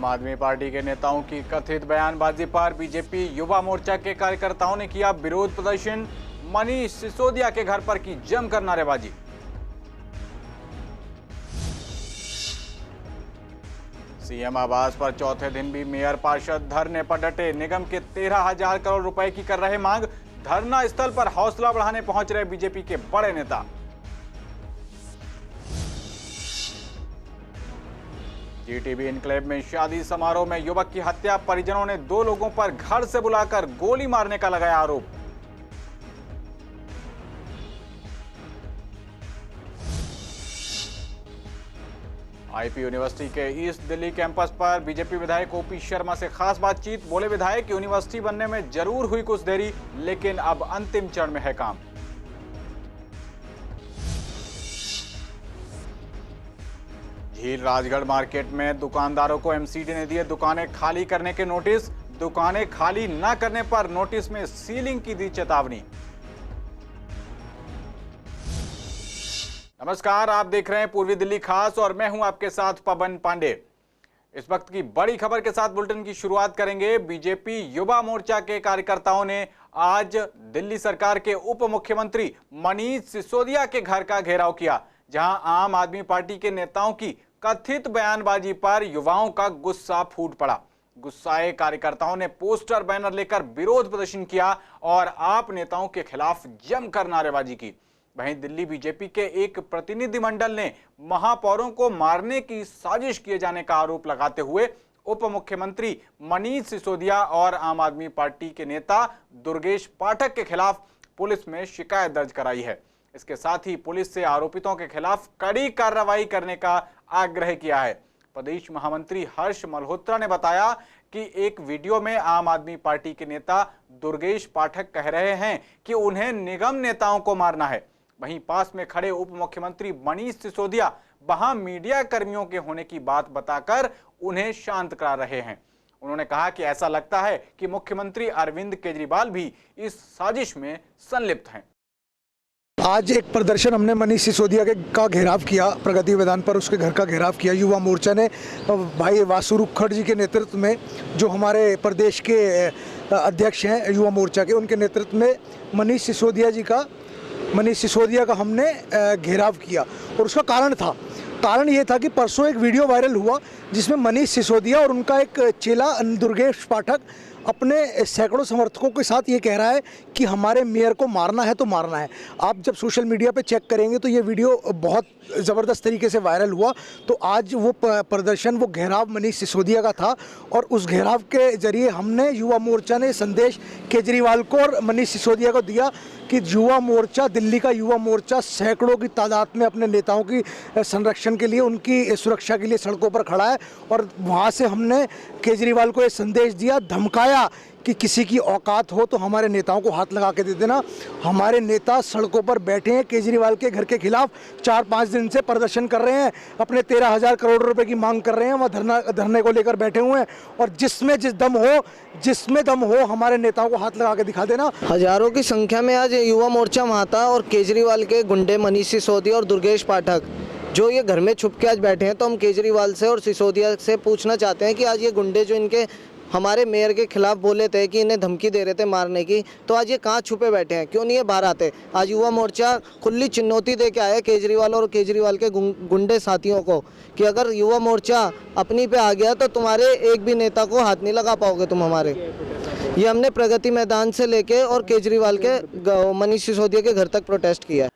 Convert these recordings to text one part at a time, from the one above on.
आम आदमी पार्टी के नेताओं की कथित बयानबाजी पर बीजेपी युवा मोर्चा के कार्यकर्ताओं ने किया विरोध प्रदर्शन। मनीष सिसोदिया के घर पर की जमकर नारेबाजी। सीएम आवास पर चौथे दिन भी मेयर पार्षद धरने पर डटे। निगम के 13,000 करोड़ रुपए की कर रहे मांग। धरना स्थल पर हौसला बढ़ाने पहुंच रहे बीजेपी के बड़े नेता। जीटीबी इनक्लेव में शादी समारोह में युवक की हत्या। परिजनों ने 2 लोगों पर घर से बुलाकर गोली मारने का लगाया आरोप। आईपी यूनिवर्सिटी के ईस्ट दिल्ली कैंपस पर बीजेपी विधायक ओपी शर्मा से खास बातचीत। बोले विधायक, यूनिवर्सिटी बनने में जरूर हुई कुछ देरी, लेकिन अब अंतिम चरण में है काम। झील राजगढ़ मार्केट में दुकानदारों को एमसीडी ने दिए दुकानें खाली करने के नोटिस। दुकानें खाली न करने पर नोटिस में सीलिंग की दी चेतावनी। नमस्कार, आप देख रहे हैं पूर्वी दिल्ली खास और मैं हूं आपके साथ पवन पांडे। इस वक्त की बड़ी खबर के साथ बुलेटिन की शुरुआत करेंगे। बीजेपी युवा मोर्चा के कार्यकर्ताओं ने आज दिल्ली सरकार के उप मुख्यमंत्री मनीष सिसोदिया के घर का घेराव किया, जहां आम आदमी पार्टी के नेताओं की कथित बयानबाजी पर युवाओं का गुस्सा फूट पड़ा। गुस्साए कार्यकर्ताओं ने पोस्टर बैनर लेकर विरोध प्रदर्शन किया और आप नेताओं के खिलाफ जमकर नारेबाजी की। वहीं दिल्ली बीजेपी के एक प्रतिनिधिमंडल ने महापौरों को मारने की साजिश किए जाने का आरोप लगाते हुए उप मुख्यमंत्री मनीष सिसोदिया और आम आदमी पार्टी के नेता दुर्गेश पाठक के खिलाफ पुलिस में शिकायत दर्ज कराई है। इसके साथ ही पुलिस से आरोपितों के खिलाफ कड़ी कार्रवाई करने का आग्रह किया है। प्रदेश महामंत्री हर्ष मल्होत्रा ने बताया कि एक वीडियो में आम आदमी पार्टी के नेता दुर्गेश पाठक कह रहे हैं कि उन्हें निगम नेताओं को मारना है। वहीं पास में खड़े उप मुख्यमंत्री मनीष सिसोदिया वहां मीडिया कर्मियों के होने की बात बताकर उन्हें शांत करा रहे हैं। उन्होंने कहा कि ऐसा लगता है कि मुख्यमंत्री अरविंद केजरीवाल भी इस साजिश में संलिप्त हैं। आज एक प्रदर्शन हमने मनीष सिसोदिया का घेराव किया, प्रगति मैदान पर उसके घर का घेराव किया। युवा मोर्चा ने भाई वासु खड़ जी के नेतृत्व में, जो हमारे प्रदेश के अध्यक्ष हैं युवा मोर्चा के, उनके नेतृत्व में मनीष सिसोदिया का हमने घेराव किया। और उसका कारण ये था कि परसों एक वीडियो वायरल हुआ जिसमें मनीष सिसोदिया और उनका एक चेला दुर्गेश पाठक अपने सैकड़ों समर्थकों के साथ ये कह रहा है कि हमारे मेयर को मारना है तो मारना है। आप जब सोशल मीडिया पे चेक करेंगे तो ये वीडियो बहुत ज़बरदस्त तरीके से वायरल हुआ। तो आज वो प्रदर्शन, वो घेराव मनीष सिसोदिया का था और उस घेराव के जरिए हमने युवा मोर्चा ने संदेश केजरीवाल को और मनीष सिसोदिया को दिया कि युवा मोर्चा, दिल्ली का युवा मोर्चा सैकड़ों की तादाद में अपने नेताओं की संरक्षण के लिए, उनकी सुरक्षा के लिए सड़कों पर खड़ा है। और वहाँ से हमने केजरीवाल को ये संदेश दिया, धमकाया कि किसी की औकात हो तो हमारे नेताओं को हाथ लगा के दे देना। हमारे नेता सड़कों पर बैठे हैं, केजरीवाल के घर के खिलाफ 4-5 दिन से प्रदर्शन कर रहे हैं, अपने 13,000 करोड़ रुपए की मांग कर रहे हैं, वहाँ धरने को लेकर बैठे हुए हैं। और जिसमें दम हो हमारे नेताओं को हाथ लगा के दिखा देना। हजारों की संख्या में आज युवा मोर्चा वहाँ था और केजरीवाल के गुंडे मनीष सिसोदिया और दुर्गेश पाठक जो ये घर में छुप के आज बैठे हैं। तो हम केजरीवाल से और सिसोदिया से पूछना चाहते हैं कि आज ये गुंडे जो इनके हमारे मेयर के खिलाफ बोले थे कि इन्हें धमकी दे रहे थे मारने की, तो आज ये कहाँ छुपे बैठे हैं, क्यों नहीं ये बाहर आते? आज युवा मोर्चा खुली चुनौती दे के आया केजरीवाल और केजरीवाल के गुंडे साथियों को कि अगर युवा मोर्चा अपनी पे आ गया तो तुम्हारे एक भी नेता को हाथ नहीं लगा पाओगे तुम हमारे। ये हमने प्रगति मैदान से लेके और केजरीवाल के मनीष सिसोदिया के घर तक प्रोटेस्ट किया है।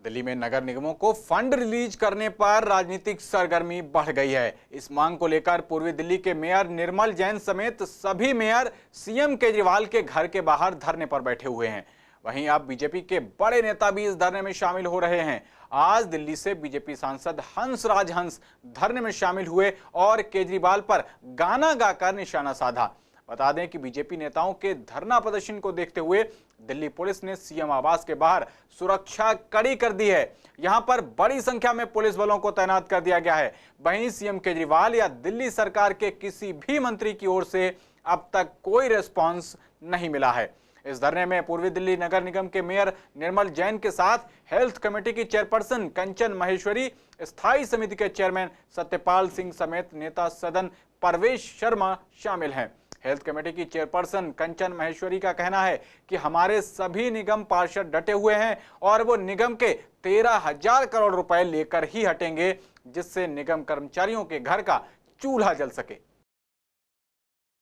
दिल्ली में नगर निगमों को फंड रिलीज करने पर राजनीतिक सरगर्मी बढ़ गई है। इस मांग को लेकर पूर्वी दिल्ली के मेयर निर्मल जैन समेत सभी मेयर सीएम केजरीवाल के घर के बाहर धरने पर बैठे हुए हैं। वहीं अब बीजेपी के बड़े नेता भी इस धरने में शामिल हो रहे हैं। आज दिल्ली से बीजेपी सांसद हंसराज हंस धरने में शामिल हुए और केजरीवाल पर गाना गाकर निशाना साधा। बता दें कि बीजेपी नेताओं के धरना प्रदर्शन को देखते हुए दिल्ली पुलिस ने सीएम आवास के बाहर सुरक्षा कड़ी कर दी है। यहां पर बड़ी संख्या में पुलिस बलों को तैनात कर दिया गया है। वहीं सीएम केजरीवाल या दिल्ली सरकार के किसी भी मंत्री की ओर से अब तक कोई रिस्पांस नहीं मिला है। इस धरने में पूर्वी दिल्ली नगर निगम के मेयर निर्मल जैन के साथ हेल्थ कमेटी की चेयरपर्सन कंचन माहेश्वरी, स्थायी समिति के चेयरमैन सत्यपाल सिंह समेत नेता सदन परवेश शर्मा शामिल हैं। हेल्थ कमेटी की चेयरपर्सन कंचन महेश्वरी का कहना है कि हमारे सभी निगम पार्षद डटे हुए हैं और वो निगम के 13,000 करोड़ रुपए लेकर ही हटेंगे, जिससे निगम कर्मचारियों के घर का चूल्हा जल सके।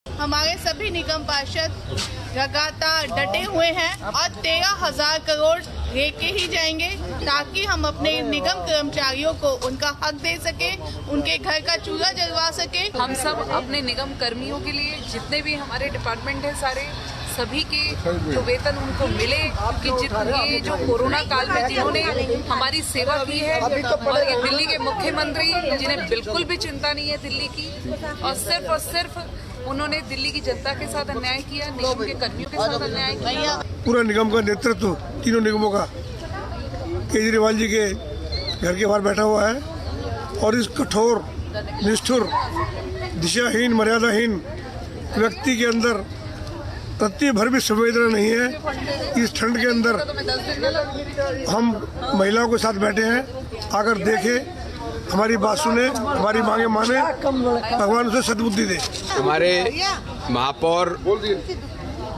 हमारे सभी निगम पार्षद लगातार डटे हुए हैं और 13,000 करोड़ लेके ही जाएंगे ताकि हम अपने निगम कर्मचारियों को उनका हक दे सके, उनके घर का चूल्हा जलवा सके। हम सब अपने निगम कर्मियों के लिए जितने भी हमारे डिपार्टमेंट हैं सारे सभी के जो वेतन उनको मिले, क्योंकि ये जो कोरोना काल में जिन्होंने हमारी सेवा की है और ये दिल्ली के मुख्यमंत्री जिन्हें बिल्कुल भी चिंता नहीं है दिल्ली की और सिर्फ उन्होंने दिल्ली की जनता के साथ अन्याय किया, निगम के कर्मियों के साथ अन्याय किया। पूरा निगम का नेतृत्व तीनों निगमों का केजरीवाल जी के घर के बाहर बैठा हुआ है और इस कठोर, निष्ठुर, दिशाहीन, मर्यादाहीन व्यक्ति के अंदर तत्ती भर भी संवेदना नहीं है। इस ठंड के अंदर हम महिलाओं के साथ बैठे हैं, आकर देखें, हमारी बात सुने, हमारी मांगे माने, भगवान उसे सद्बुद्धि दे। हमारे महापौर,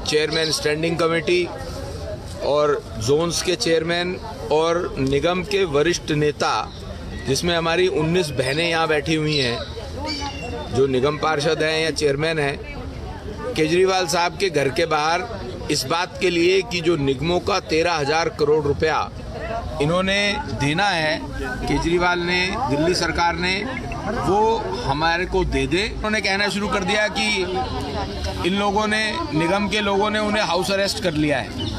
चेयरमैन स्टैंडिंग कमेटी और जोन्स के चेयरमैन और निगम के वरिष्ठ नेता, जिसमें हमारी 19 बहनें यहाँ बैठी हुई हैं जो निगम पार्षद हैं या चेयरमैन हैं, केजरीवाल साहब के घर के बाहर इस बात के लिए कि जो निगमों का 13,000 करोड़ रुपया इन्होंने देना है, केजरीवाल ने, दिल्ली सरकार ने, वो हमारे को दे दे। उन्होंने कहना शुरू कर दिया कि इन लोगों ने, निगम के लोगों ने उन्हें हाउस अरेस्ट कर लिया है।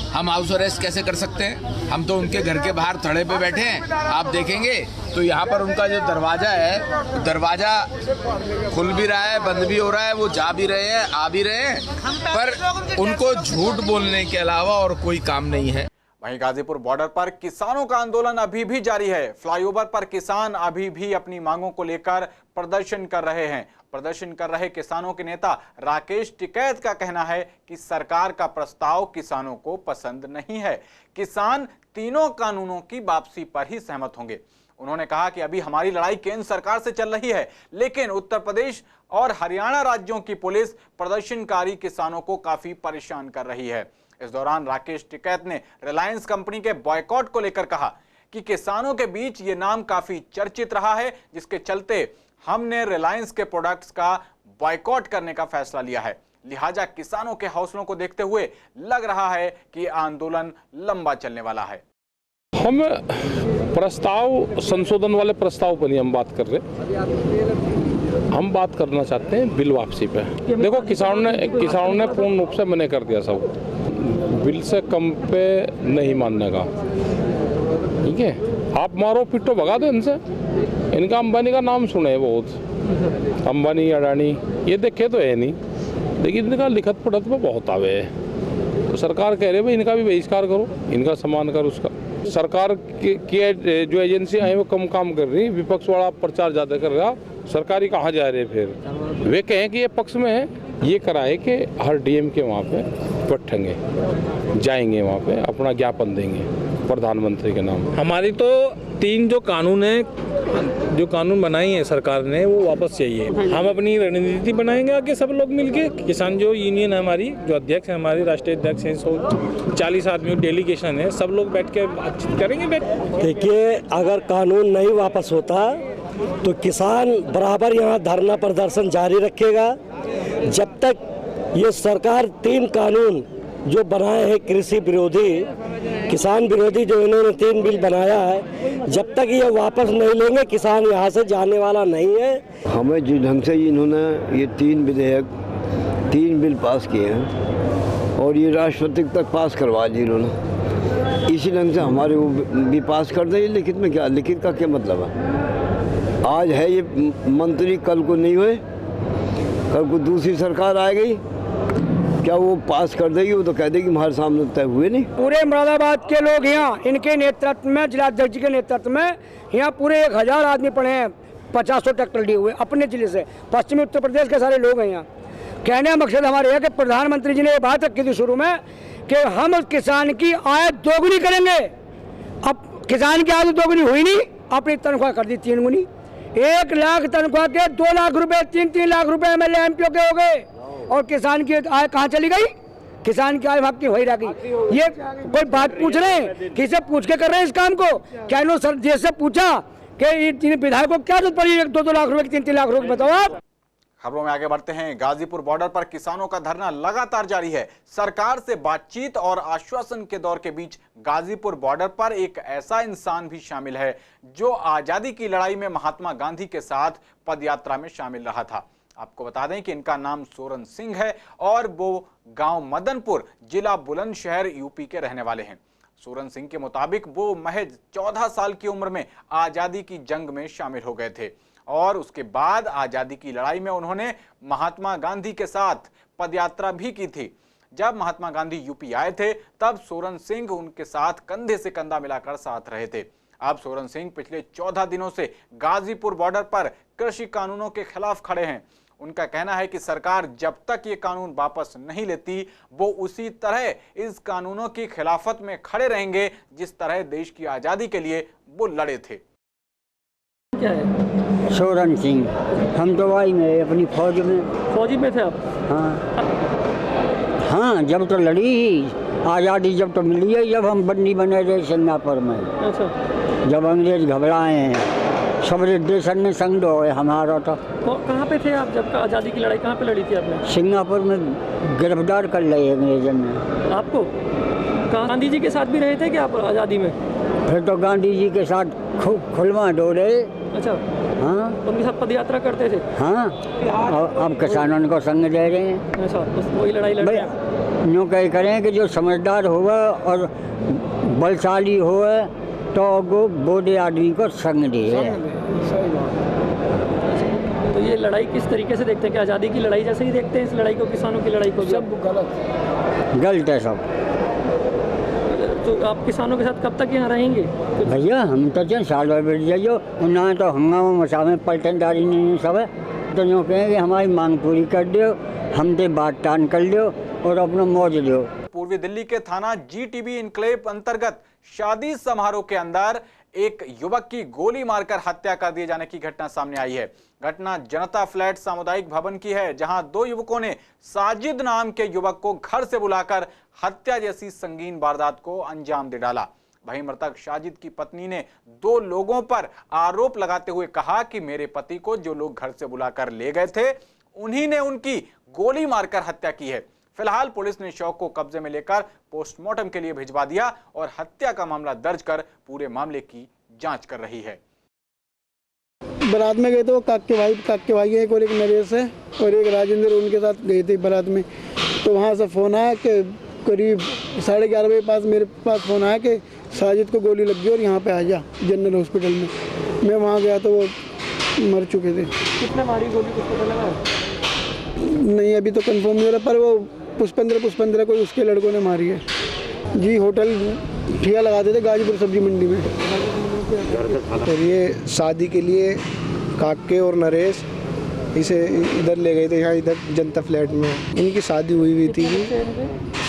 हम हाउस अरेस्ट कैसे कर सकते हैं? हम तो उनके घर के बाहर थड़े पे बैठे हैं। आप देखेंगे तो यहाँ पर उनका जो दरवाजा है, दरवाजा खुल भी रहा है, बंद भी हो रहा है, वो जा भी रहे हैं, आ भी रहे हैं, पर उनको झूठ बोलने के अलावा और कोई काम नहीं है। वहीं गाजीपुर बॉर्डर पर किसानों का आंदोलन अभी भी जारी है। फ्लाईओवर पर किसान अभी भी अपनी मांगों को लेकर प्रदर्शन कर रहे हैं। प्रदर्शन कर रहे किसानों के नेता राकेश टिकैत का कहना है कि सरकार का प्रस्ताव किसानों को पसंद नहीं है। किसान तीनों कानूनों की वापसी पर ही सहमत होंगे। उन्होंने कहा कि अभी हमारी लड़ाई केंद्र सरकार से चल रही है, लेकिन उत्तर प्रदेश और हरियाणा राज्यों की पुलिस प्रदर्शनकारी किसानों को काफी परेशान कर रही है। इस दौरान राकेश टिकैत ने रिलायंस कंपनी के बॉयकॉट को लेकर कहा कि किसानों के बीच ये नाम काफी चर्चित रहा है, जिसके चलते हमने रिलायंस के प्रोडक्ट्स का बॉयकॉट करने का फैसला लिया है। लिहाजा किसानों के हौसलों को देखते हुए लग रहा है कि आंदोलन लंबा चलने वाला है। हम प्रस्ताव, संशोधन वाले प्रस्ताव पर नहीं हम बात कर रहे, हम बात करना चाहते हैं बिल वापसी पे। देखो, किसानों ने पूर्ण रूप से मना कर दिया सब, बिल से कम पे नहीं मानने का। ठीक है, आप मारो पिटो भगा दो इनसे। इनका अंबानी का नाम सुने बहुत, अंबानी, अडानी, ये देखे तो है नहीं, लेकिन इनका लिखत पढ़त में बहुत आवे है। तो सरकार कह रही है भाई इनका भी बहिष्कार करो, इनका सम्मान करो। उसका सरकार की जो एजेंसियां हैं वो कम काम कर रही, विपक्ष वाला प्रचार ज़्यादा कर रहा, सरकारी कहाँ जा रहे फिर। वे कहें कि ये पक्ष में है, ये कराए कि हर डीएम के वहाँ पे बैठेंगे, जाएंगे वहाँ पे, अपना ज्ञापन देंगे प्रधानमंत्री के नाम। हमारी तो 3 जो कानून है, जो कानून बनाई है सरकार ने, वो वापस चाहिए। हम अपनी रणनीति बनाएंगे आगे सब लोग मिलके। किसान जो यूनियन है हमारी, जो अध्यक्ष है हमारी, राष्ट्रीय अध्यक्ष हैं, 140 आदमियों डेलीगेशन है, सब लोग बैठ के बातचीत करेंगे। देखिए, अगर कानून नहीं वापस होता तो किसान बराबर यहाँ धरना प्रदर्शन जारी रखेगा जब तक ये सरकार 3 कानून जो बनाए हैं कृषि विरोधी, किसान विरोधी, जो इन्होंने 3 बिल बनाया है, जब तक ये वापस नहीं लेंगे किसान यहाँ से जाने वाला नहीं है। हमें जिस ढंग से इन्होंने ये 3 विधेयक, 3 बिल पास किए हैं और ये राष्ट्रपति तक पास करवा दिए इन्होंने, इसी ढंग से हमारे वो भी पास कर दें। लिखित में क्या, लिखित का क्या मतलब है? आज है ये मंत्री, कल को नहीं हुए, कल को दूसरी सरकार आ गई, क्या वो पास कर देगी? वो तो कह देगी हमारे सामने तय हुए नहीं। पूरे मुरादाबाद के लोग यहाँ इनके नेतृत्व में, जिलाध्यक्ष जी के नेतृत्व में, यहाँ पूरे 1000 आदमी पड़े हैं, 50 ट्रैक्टर लिए हुए अपने जिले से, पश्चिमी उत्तर प्रदेश के सारे लोग हैं यहाँ। कहने का मकसद हमारे है कि प्रधानमंत्री जी ने ये बात रखी थी शुरू में कि हम किसान की आय दोगुनी करेंगे। अब किसान की आय दोगुनी हुई नहीं, अपनी तनख्वाह कर दी 3 गुनी। 1 लाख तनख्वाह के 2 लाख रुपए 3-3 लाख रुपए एमएलए एमपीओ के हो गए, और किसान की आय कहाँ चली गई? किसान की आय भाग की वही रह गई। ये कोई बात पूछ रहे हैं, किसे पूछ के कर रहे हैं इस काम को? क्या इन्होंने सर जैसे पूछा कि इन विधायकों को क्या जरूरत पड़ी 1-2 लाख रुपए 3-3 लाख रुपए? बताओ आप। खबरों में आगे बढ़ते हैं। गाजीपुर बॉर्डर पर किसानों का धरना लगातार जारी है। सरकार से बातचीत और आश्वासन के दौर के बीच गाजीपुर बॉर्डर पर एक ऐसा इंसान भी शामिल है जो आजादी की लड़ाई में महात्मा गांधी के साथ पदयात्रा में शामिल रहा था। आपको बता दें कि इनका नाम सोरन सिंह है और वो गांव मदनपुर, जिला बुलंदशहर, यूपी के रहने वाले हैं। सोरन सिंह के मुताबिक वो महज 14 साल की उम्र में आजादी की जंग में शामिल हो गए थे और उसके बाद आजादी की लड़ाई में उन्होंने महात्मा गांधी के साथ पदयात्रा भी की थी। जब महात्मा गांधी यूपी आए थे तब सोरन सिंह उनके साथ कंधे से कंधा मिलाकर साथ रहे थे। अब सोरन सिंह पिछले 14 दिनों से गाजीपुर बॉर्डर पर कृषि कानूनों के खिलाफ खड़े हैं। उनका कहना है कि सरकार जब तक ये कानून वापस नहीं लेती वो उसी तरह इस कानूनों की खिलाफत में खड़े रहेंगे जिस तरह देश की आजादी के लिए वो लड़े थे। क्या है? सोरन सिंह, हम तो वही में अपनी फौज में थे आप? हाँ, जब तो लड़ी ही आज़ादी जब तो मिली है, जब हम बंदी बने थे सिंगापुर में। अच्छा। जब अंग्रेज घबराए हैं, सब देशन में संग दो है हमारा। तो कहाँ पे थे आप जब आज़ादी की लड़ाई? कहाँ पे लड़ी थी आपने? सिंगापुर में गिरफ्तार कर लिए अंग्रेजों ने आपको। गांधी जी के साथ भी रहे थे क्या आप आज़ादी में? फिर तो गांधी जी के साथ खुलवा दौड़े। अच्छा। हाँ, उनके साथ पदयात्रा करते थे? हाँ, और अब किसानों को संग दे रहे हैं। अच्छा, वही लड़ाई लड़ रहे हैं। यूँ कह करें कि जो समझदार हुआ और बलशाली हुआ तो वो बोले आदमी को संग दे। तो ये लड़ाई किस तरीके से देखते हैं? कि आज़ादी की लड़ाई जैसे ही देखते हैं इस लड़ाई को, किसानों की लड़ाई को? सब गलत है सब। तो आप किसानों के साथ कब तक यहाँ रहेंगे? भैया हम तो चल साल भर बैठ जाइयो, ना तो हंगामा मसामे पलटनदारी नहीं सब है। तो यूँ कहें कि हमारी मांग पूरी कर दो, हमसे बात टान कर लो और अपना मौज दो। पूर्वी दिल्ली के थाना GTB इनक्लेव अंतर्गत शादी समारोह के अंदर एक युवक की गोली मारकर हत्या कर दिए जाने की घटना सामने आई है। घटना जनता फ्लैट सामुदायिक भवन की है, जहां 2 युवकों ने साजिद नाम के युवक को घर से बुलाकर हत्या जैसी संगीन वारदात को अंजाम दे डाला। वहीं मृतक साजिद की पत्नी ने 2 लोगों पर आरोप लगाते हुए कहा कि मेरे पति को जो लोग घर से बुलाकर ले गए थे उन्हीं ने उनकी गोली मारकर हत्या की है। फिलहाल पुलिस ने शव को कब्जे में लेकर पोस्टमार्टम के लिए भिजवा दिया और हत्या का मामला दर्ज कर पूरे मामले की जांच कर रही है। बारात में गए थे वो काके भाई एक और एक नरेश है और एक राजेंद्र, उनके साथ गए थे बारात में। तो वहाँ से फ़ोन आया कि करीब 11:30 बजे पास मेरे पास फ़ोन आया कि साजिद को गोली लग गई और यहाँ पे आ जा जनरल हॉस्पिटल में। मैं वहाँ गया तो वो मर चुके थे। कितने मारी गोली, कुछ पता लगा? नहीं, अभी तो कंफर्म नहीं हो रहा, पर वो पुष्पेंद्र कोई उसके लड़कों ने मारी है जी। होटल ठिया लगाते थे गाजीपुर सब्जी मंडी में। और ये शादी के लिए काके और नरेश इसे इधर ले गए थे, यहाँ इधर जनता फ्लैट में। इनकी शादी हुई थी।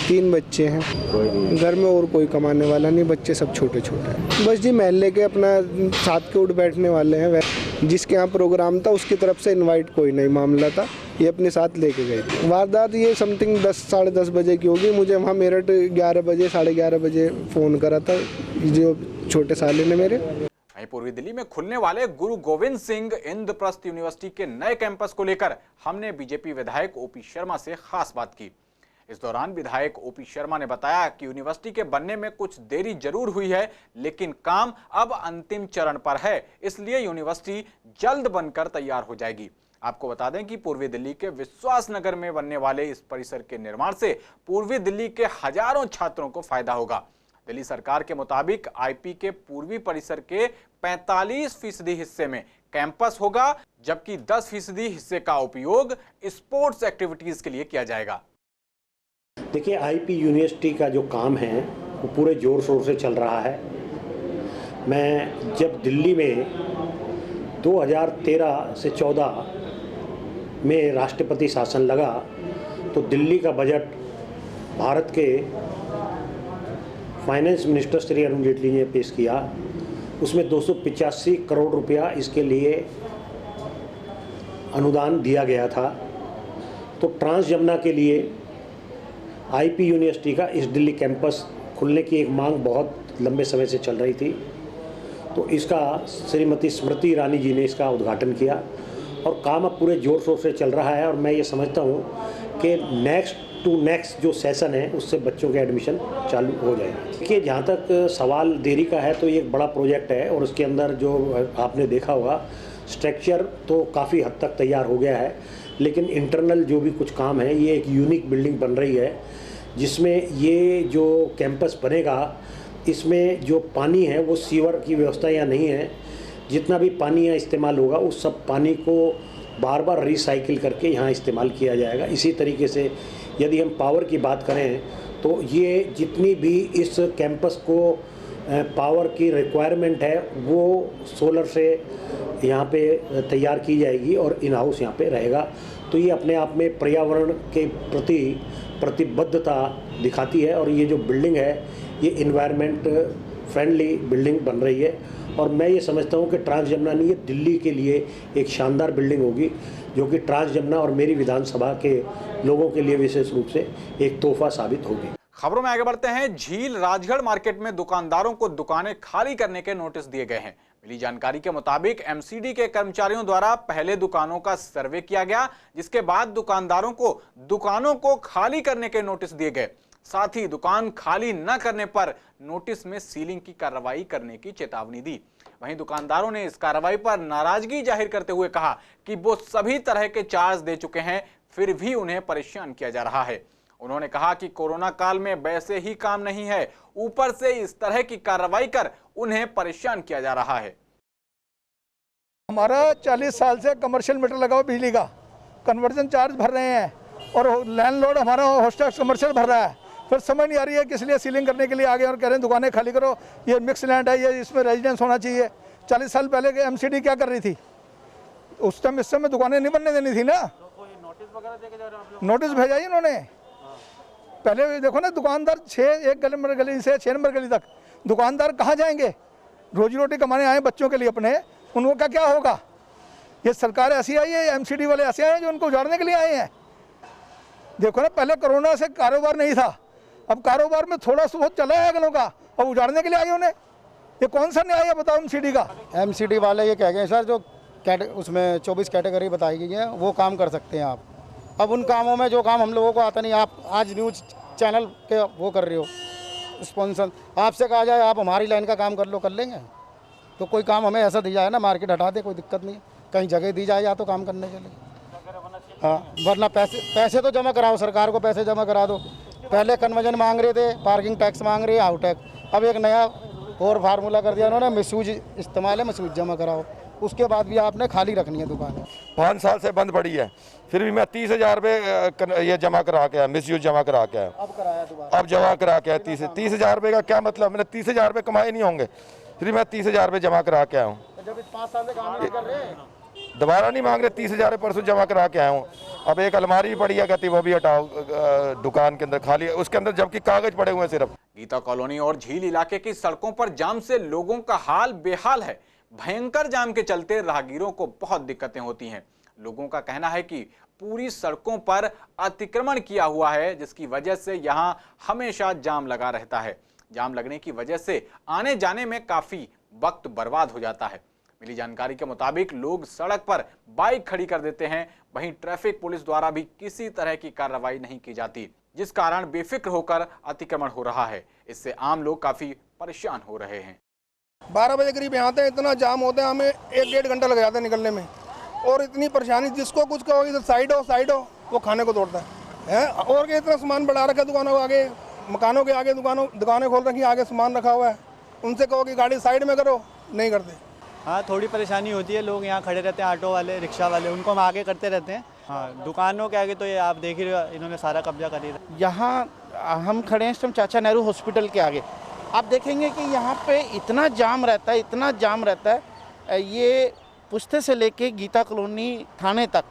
3 बच्चे हैं घर में और कोई कमाने वाला नहीं, बच्चे सब छोटे छोटे हैं। बस जी महल्ले के अपना साथ के उठ बैठने वाले हैं। जिसके यहाँ प्रोग्राम था उसकी तरफ से इनवाइट कोई नहीं मामला था, ये अपने साथ लेके गए थे। वारदात ये समथिंग 10 साढ़े 10 बजे की होगी। मुझे वहाँ मेरठ 11 बजे 11:30 बजे फ़ोन करा था जो छोटे साले ने मेरे। पूर्वी दिल्ली में खुलने वाले गुरु गोविंद सिंह इंद्रप्रस्थ यूनिवर्सिटी के नए कैंपस को लेकर हमने बीजेपी विधायक ओपी शर्मा से खास बात की। इस दौरान विधायक ओपी शर्मा ने बताया कि यूनिवर्सिटी के बनने में कुछ देरी जरूर हुई है, लेकिन काम अब अंतिम चरण पर है, इसलिए यूनिवर्सिटी जल्द बनकर तैयार हो जाएगी। आपको बता दें कि पूर्वी दिल्ली के विश्वास नगर में बनने वाले इस परिसर के निर्माण से पूर्वी दिल्ली के हजारों छात्रों को फायदा होगा। दिल्ली सरकार के मुताबिक आईपी के पूर्वी परिसर के 45% हिस्से में कैंपस होगा, जबकि 10% हिस्से का उपयोग स्पोर्ट्स एक्टिविटीज के लिए किया जाएगा। देखिए, आईपी यूनिवर्सिटी का जो काम है वो पूरे जोर शोर से चल रहा है। मैं जब दिल्ली में 2013 से 14 में राष्ट्रपति शासन लगा तो दिल्ली का बजट भारत के फाइनेंस मिनिस्टर श्री अरुण जेटली ने पेश किया। उसमें 285 करोड़ रुपया इसके लिए अनुदान दिया गया था, तो ट्रांस जमुना के लिए आईपी यूनिवर्सिटी का इस दिल्ली कैंपस खुलने की एक मांग बहुत लंबे समय से चल रही थी। तो इसका श्रीमती स्मृति ईरानी जी ने इसका उद्घाटन किया और काम अब पूरे ज़ोर शोर से चल रहा है। और मैं ये समझता हूँ कि नेक्स्ट जो सेशन है उससे बच्चों के एडमिशन चालू हो जाएगा। देखिए, जहाँ तक सवाल देरी का है तो ये एक बड़ा प्रोजेक्ट है और उसके अंदर जो आपने देखा होगा स्ट्रक्चर तो काफ़ी हद तक तैयार हो गया है, लेकिन इंटरनल जो भी कुछ काम है, ये एक यूनिक बिल्डिंग बन रही है जिसमें ये जो कैंपस बनेगा इसमें जो पानी है वो सीवर की व्यवस्था यहाँ नहीं है। जितना भी पानी यहाँ इस्तेमाल होगा उस सब पानी को बार बार रिसाइकिल करके यहाँ इस्तेमाल किया जाएगा। इसी तरीके से यदि हम पावर की बात करें तो ये जितनी भी इस कैंपस को पावर की रिक्वायरमेंट है वो सोलर से यहाँ पे तैयार की जाएगी और इन हाउस यहाँ पे रहेगा। तो ये अपने आप में पर्यावरण के प्रति प्रतिबद्धता दिखाती है और ये जो बिल्डिंग है ये इन्वायरमेंट फ्रेंडली बिल्डिंग बन रही है। और मैं ये समझता हूँ कि ट्रांस जमुना नहीं, ये दिल्ली के लिए एक शानदार बिल्डिंग होगी जो कि ट्रांस जमुना और मेरी विधानसभा के लोगों के लिए विशेष रूप से एक तोहफा साबित होगी। खबरों में आगे बढ़ते हैं। झील राजगढ़ मार्केट में दुकानदारों को दुकानें खाली करने के नोटिस दिए गए हैं। मिली जानकारी के मुताबिक एमसीडी के कर्मचारियों द्वारा पहले दुकानों का सर्वे किया गया, जिसके बाद दुकानदारों को दुकानों को खाली करने के नोटिस दिए गए। साथ ही दुकान खाली न करने पर नोटिस में सीलिंग की कार्रवाई करने की चेतावनी दी। वहीं दुकानदारों ने इस कार्रवाई पर नाराजगी जाहिर करते हुए कहा कि वो सभी तरह के चार्ज दे चुके हैं, फिर भी उन्हें परेशान किया जा रहा है। उन्होंने कहा कि कोरोना काल में वैसे ही काम नहीं है, ऊपर से इस तरह की कार्रवाई कर उन्हें परेशान किया जा रहा है। हमारा 40 साल से कमर्शियल मीटर लगा हुआ बिजली का, कन्वर्जन चार्ज भर रहे हैं और लैंडलॉर्ड हमारा हॉस्टल कमर्शियल भर रहा है। फिर समझ नहीं आ रही है किस लिए सीलिंग करने के लिए आगे और कह रहे हैं दुकानें खाली करो, ये मिक्स लैंड है, ये इसमें रेजिडेंस होना चाहिए। 40 साल पहले के एमसीडी क्या कर रही थी? उस टाइम इस समय दुकानें नहीं बनने देनी थी ना। नोटिस भेजा ही उन्होंने। पहले देखो ना, दुकानदार 1 नंबर गली से 6 नंबर गली तक दुकानदार कहाँ जाएंगे? रोजी रोटी कमाने आए बच्चों के लिए अपने, उनका क्या होगा? ये सरकार ऐसी आई है, एमसीडी वाले ऐसे आए हैं जो उनको उजाड़ने के लिए आए हैं। देखो ना, पहले कोरोना से कारोबार नहीं था, अब कारोबार में थोड़ा सा बहुत चला है अगलों का, अब उजाड़ने के लिए आए उन्हें। ये कौन सा न्याय है बताओ एमसीडी का? एमसीडी वाले ये कह गए सर, जो उसमें 24 कैटेगरी बताई गई है वो काम कर सकते हैं आप। अब उन कामों में जो काम हम लोगों को आता नहीं, आप आज न्यूज़ चैनल के वो कर रहे हो स्पॉन्सर, आपसे कहा जाए आप हमारी लाइन का काम कर लो, कर लेंगे? तो कोई काम हमें ऐसा दी जाए ना, मार्केट हटा दे, कोई दिक्कत नहीं, कहीं जगह दी जाए या तो काम करने के लिए। हाँ, वरना पैसे तो जमा कराओ, सरकार को पैसे जमा करा दो। पहले कन्वर्जन मांग रहे थे, पार्किंग टैक्स मांग रहे हैं, आउट टैक्स। अब एक नया और फार्मूला कर दिया उन्होंने, मिसयूज इस्तेमाल है, मिसयूज जमा कराओ, उसके बाद भी आपने खाली रखनी है दुकानें। 5 साल से बंद पड़ी है, फिर भी मैं 30,000 रुपये ये जमा करा के आया, मिसयूज जमा करा के आया। अब कराया दोबारा, अब जमा करा के आया 30,000 रुपये का क्या मतलब? मैंने 30,000 रुपये कमाए नहीं होंगे, फिर मैं 30,000 रुपये जमा करा के आया हूँ। जब 5 साल से काम नहीं कर रहे, दोबारा नहीं मांग रहे, 30,000 परसों जमा करा के आया हूँ। अब एक अलमारी पड़ी है, कहती वो भी हटाओ दुकान के अंदर, खाली है उसके अंदर, जबकि कागज पड़े हुए हैं सिर्फ। गीता कॉलोनी और झील इलाके की सड़कों पर जाम से लोगों का हाल बेहाल है। भयंकर जाम के चलते राहगीरों को बहुत दिक्कतें होती हैं। लोगों का कहना है कि पूरी सड़कों पर अतिक्रमण किया हुआ है, जिसकी वजह से यहां हमेशा जाम लगा रहता है। जाम लगने की वजह से आने जाने में काफी वक्त बर्बाद हो जाता है। मिली जानकारी के मुताबिक लोग सड़क पर बाइक खड़ी कर देते हैं, वहीं ट्रैफिक पुलिस द्वारा भी किसी तरह की कार्रवाई नहीं की जाती, जिस कारण बेफिक्र होकर अतिक्रमण हो रहा है। इससे आम लोग काफी परेशान हो रहे हैं। 12 बजे करीब यहाँ आते हैं, इतना जाम होता है, हमें 1-1.5 घंटा लग जाता है निकलने में, और इतनी परेशानी, जिसको कुछ कहो इधर साइड हो वो खाने को तोड़ता है। और क्या इतना सामान बढ़ा रखा है दुकानों के आगे, मकानों के आगे दुकानें खोल रखी, आगे सामान रखा हुआ है, उनसे कहो कि गाड़ी साइड में करो, नहीं करते। हाँ, थोड़ी परेशानी होती है, लोग यहाँ खड़े रहते हैं, ऑटो वाले, रिक्शा वाले, उनको हम आगे करते रहते हैं। हाँ, दुकानों के आगे तो ये आप देख ही रहे हो, इन्होंने सारा कब्जा कर दिया। यहाँ हम खड़े हैं इस टाइम चाचा नेहरू हॉस्पिटल के आगे, आप देखेंगे कि यहाँ पे इतना जाम रहता है, ये पुश्ते से लेके गीता कॉलोनी थाने तक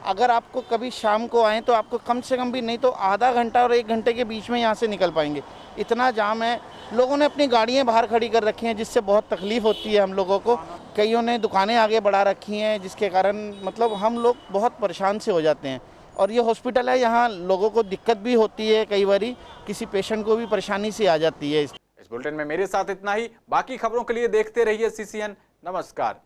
अगर आपको कभी शाम को आएँ तो आपको कम से कम भी नहीं तो आधा घंटा और 1 घंटे के बीच में यहाँ से निकल पाएंगे, इतना जाम है। लोगों ने अपनी गाड़ियाँ बाहर खड़ी कर रखी हैं जिससे बहुत तकलीफ़ होती है हम लोगों को। कईयों ने दुकानें आगे बढ़ा रखी हैं जिसके कारण मतलब हम लोग बहुत परेशान से हो जाते हैं। और ये हॉस्पिटल है, यहाँ लोगों को दिक्कत भी होती है, कई बारी किसी पेशेंट को भी परेशानी से आ जाती है। इस बुलेटिन में मेरे साथ इतना ही। बाकी खबरों के लिए देखते रहिए CCN। नमस्कार।